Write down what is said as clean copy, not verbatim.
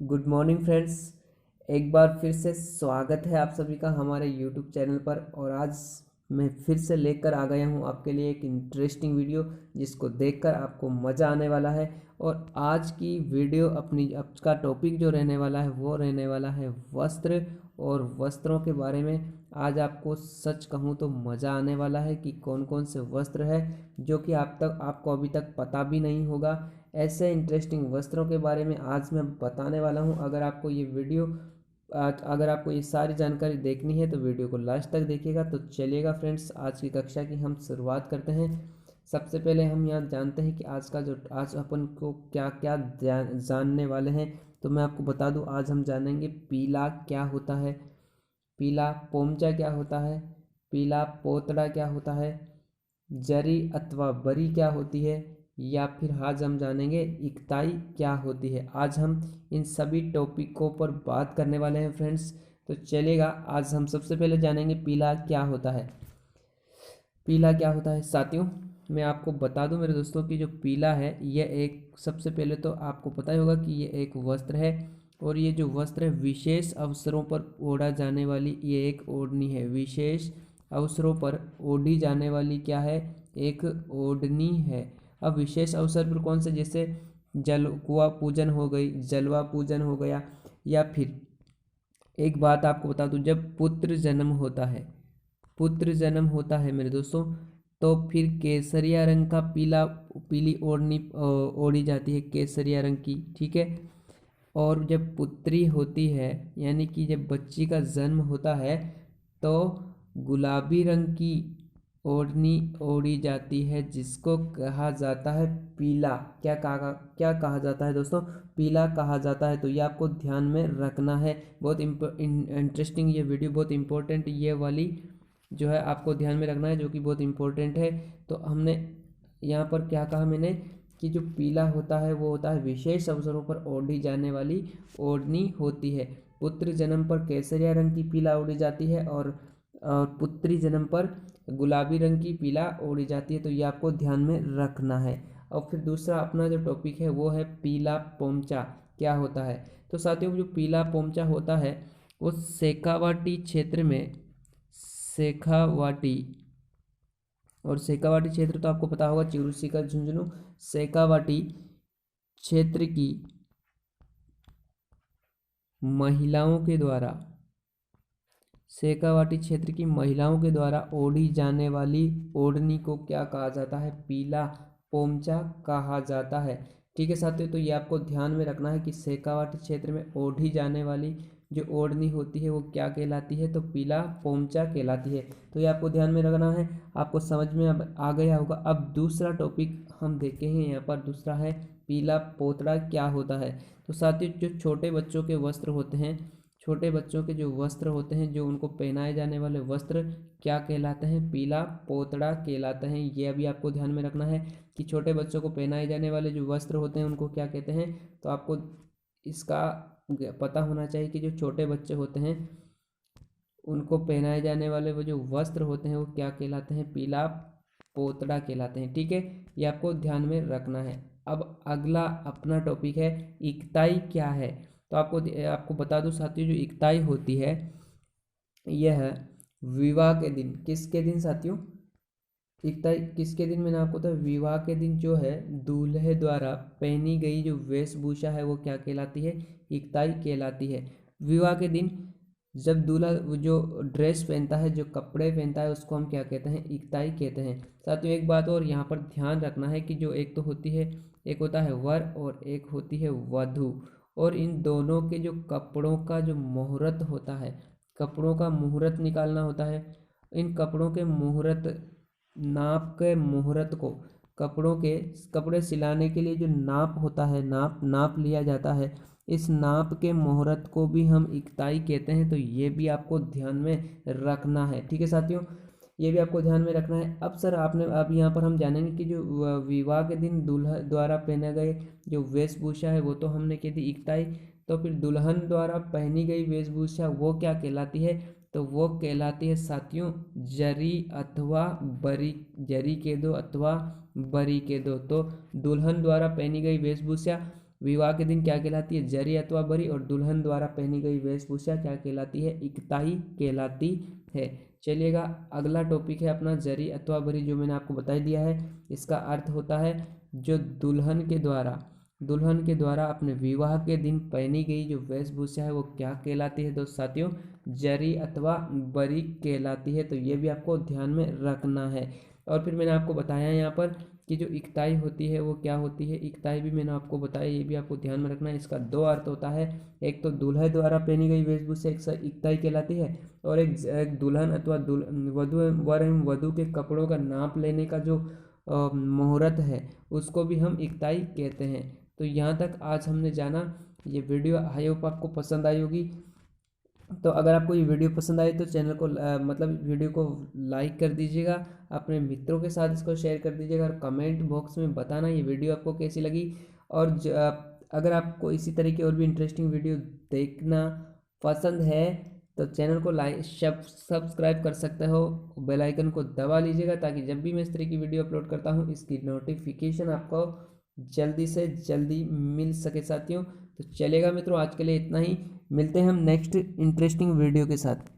Good morning friends. एक बार फिर से स्वागत है आप सभी का हमारे यूट्यूब चैनल पर। और आज मैं फिर से लेकर आ गया हूँ आपके लिए एक इंटरेस्टिंग वीडियो जिसको देखकर आपको मज़ा आने वाला है। और आज की वीडियो आज का टॉपिक जो रहने वाला है वो रहने वाला है वस्त्र और वस्त्रों के बारे में। आज आपको सच कहूँ तो मज़ा आने वाला है कि कौन कौन से वस्त्र है जो कि आपको अभी तक पता भी नहीं होगा। ऐसे इंटरेस्टिंग वस्त्रों के बारे में आज मैं बताने वाला हूं। अगर आपको ये सारी जानकारी देखनी है तो वीडियो को लास्ट तक देखिएगा। तो चलिएगा फ्रेंड्स, आज की कक्षा की हम शुरुआत करते हैं। सबसे पहले हम यहाँ जानते हैं कि आज अपन को क्या क्या जानने वाले हैं। तो मैं आपको बता दूं, आज हम जानेंगे पीला क्या होता है, पीला पोमचा क्या होता है, पीला पोतड़ा क्या होता है, जरी अथवा बरी क्या होती है, या फिर आज हम जानेंगे इकताई क्या होती है। आज हम इन सभी टॉपिकों पर बात करने वाले हैं फ्रेंड्स। तो चलेगा, आज हम सबसे पहले जानेंगे पीला क्या होता है। पीला क्या होता है साथियों, मैं आपको बता दूं मेरे दोस्तों कि जो पीला है यह एक, सबसे पहले तो आपको पता ही होगा कि ये एक वस्त्र है। और ये जो वस्त्र है विशेष अवसरों पर ओढ़ा जाने वाली ये एक ओढ़नी है। विशेष अवसरों पर ओढ़ी जाने वाली क्या है, एक ओढ़नी है। अब विशेष अवसर पर कौन से, जैसे जल कुआ पूजन हो गई, जलवा पूजन हो गया, या फिर एक बात आपको बता दूं, जब पुत्र जन्म होता है, पुत्र जन्म होता है मेरे दोस्तों, तो फिर केसरिया रंग का पीली ओढ़नी ओढ़ी जाती है, केसरिया रंग की, ठीक है। और जब पुत्री होती है यानी कि जब बच्ची का जन्म होता है तो गुलाबी रंग की ओढ़नी ओढ़ी जाती है जिसको कहा जाता है पीला। क्या कहा जाता है दोस्तों, पीला कहा जाता है। तो ये आपको ध्यान में रखना है। बहुत इंटरेस्टिंग ये वीडियो, बहुत इंपॉर्टेंट ये वाली जो है आपको ध्यान में रखना है, जो कि बहुत इंपॉर्टेंट है। तो हमने यहाँ पर क्या कहा मैंने कि जो पीला होता है वो होता है विशेष अवसरों पर ओढ़ी जाने वाली ओढ़नी होती है। पुत्र जन्म पर केसरिया रंग की पीला ओढ़ी जाती है, और पुत्री जन्म पर गुलाबी रंग की पीला ओढ़ी जाती है। तो ये आपको ध्यान में रखना है। और फिर दूसरा अपना जो टॉपिक है वो है पीला पोमचा क्या होता है। तो साथियों, जो पीला पोमचा होता है वो शेखावाटी क्षेत्र में, शेखावाटी, और शेखावाटी क्षेत्र तो आपको पता होगा चिरू सीकर झुंझुनू, शेखावाटी क्षेत्र की महिलाओं के द्वारा, शेखावाटी क्षेत्र की महिलाओं के द्वारा ओढ़ी जाने वाली ओढ़नी को क्या कहा जाता है, पीला पोमचा कहा जाता है। ठीक है साथियों, तो ये आपको ध्यान में रखना है कि शेखावाटी क्षेत्र में ओढ़ी जाने वाली जो ओढ़नी होती है वो क्या कहलाती है, तो पीला पोमचा कहलाती है। तो ये आपको ध्यान में रखना है। आपको समझ में अब आ गया होगा। अब दूसरा टॉपिक हम देखे हैं यहाँ पर, दूसरा है पीला पोतड़ा क्या होता है। तो साथियों, जो छोटे बच्चों के वस्त्र होते हैं, छोटे बच्चों के जो वस्त्र होते हैं, जो उनको पहनाए जाने वाले वस्त्र क्या कहलाते हैं, पीला पोतड़ा कहलाते हैं। ये अभी आपको ध्यान में रखना है कि छोटे बच्चों को पहनाए जाने वाले जो वस्त्र होते हैं उनको क्या कहते हैं। तो आपको इसका पता होना चाहिए कि जो छोटे बच्चे होते हैं उनको पहनाए जाने वाले वो जो वस्त्र होते हैं वो क्या कहलाते हैं, पीला पोतड़ा कहलाते हैं। ठीक है, ये आपको ध्यान में रखना है। अब अगला अपना टॉपिक है इकताई क्या है। तो आपको आपको बता दूं साथियों, जो इकताई होती है यह विवाह के दिन, किसके दिन साथियों, इकताई किसके दिन, मैंने आपको तो विवाह के दिन जो है दूल्हे द्वारा पहनी गई जो वेशभूषा है वो क्या कहलाती है, इकताई कहलाती है। विवाह के दिन जब दूल्हा जो ड्रेस पहनता है, जो कपड़े पहनता है, उसको हम क्या कहते हैं, इकताई कहते हैं। साथियों एक बात और यहाँ पर ध्यान रखना है कि जो एक तो होती है, एक होता है वर और एक होती है वधू। और इन दोनों के जो कपड़ों का जो मुहूर्त होता है, कपड़ों का मुहूर्त निकालना होता है। इन कपड़ों के मुहूर्त, नाप के मुहूर्त को, कपड़े सिलाने के लिए जो नाप होता है, नाप लिया जाता है, इस नाप के मुहूर्त को भी हम इकताई कहते हैं। तो ये भी आपको ध्यान में रखना है। ठीक है साथियों, ये भी आपको ध्यान में रखना है। अब सर आपने, अब यहाँ पर हम जानेंगे कि जो विवाह के दिन दूल्हा द्वारा पहने गए जो वेशभूषा है वो तो हमने कह दी इकताई। तो फिर दुल्हन द्वारा पहनी गई वेशभूषा वो क्या कहलाती है, तो वो कहलाती है साथियों जरी अथवा बरी, जरी के दो अथवा बरी के दो। तो दुल्हन द्वारा पहनी गई विवाह के दिन क्या कहलाती है, जरी अथवा बरी, और दुल्हन द्वारा पहनी गई वेशभूषा क्या कहलाती है, इकताई कहलाती है। चलिएगा अगला टॉपिक है अपना जरी अथवा बरी, जो मैंने आपको बता दिया है। इसका अर्थ होता है जो दुल्हन के द्वारा अपने विवाह के दिन पहनी गई जो वेशभूषा है वो क्या कहलाती है दोस्त साथियों, जरी अथवा बरी कहलाती है। तो ये भी आपको ध्यान में रखना है। और फिर मैंने आपको बताया यहाँ पर कि जो इकताई होती है वो क्या होती है, इकताई भी मैंने आपको बताया, ये भी आपको ध्यान में रखना है। इसका दो अर्थ होता है, एक तो दूल्हे द्वारा पहनी गई वेशभूषा एक इकताई कहलाती है, और एक दुल्हन अथवा वर एवं वधू के कपड़ों का नाप लेने का जो मुहूर्त है उसको भी हम इकताई कहते हैं। तो यहाँ तक आज हमने जाना। ये वीडियो आई होप आपको पसंद आई होगी। तो अगर आपको ये वीडियो पसंद आई तो चैनल को मतलब वीडियो को लाइक कर दीजिएगा, अपने मित्रों के साथ इसको शेयर कर दीजिएगा, और कमेंट बॉक्स में बताना ये वीडियो आपको कैसी लगी। और अगर आपको इसी तरह की और भी इंटरेस्टिंग वीडियो देखना पसंद है तो चैनल को लाइक सब्सक्राइब कर सकते हो, बेल आइकन को दबा लीजिएगा ताकि जब भी मैं इस तरह की वीडियो अपलोड करता हूँ इसकी नोटिफिकेशन आपको जल्दी से जल्दी मिल सके साथियों। तो चलेगा मित्रों, आज के लिए इतना ही, मिलते हैं हम नेक्स्ट इंटरेस्टिंग वीडियो के साथ।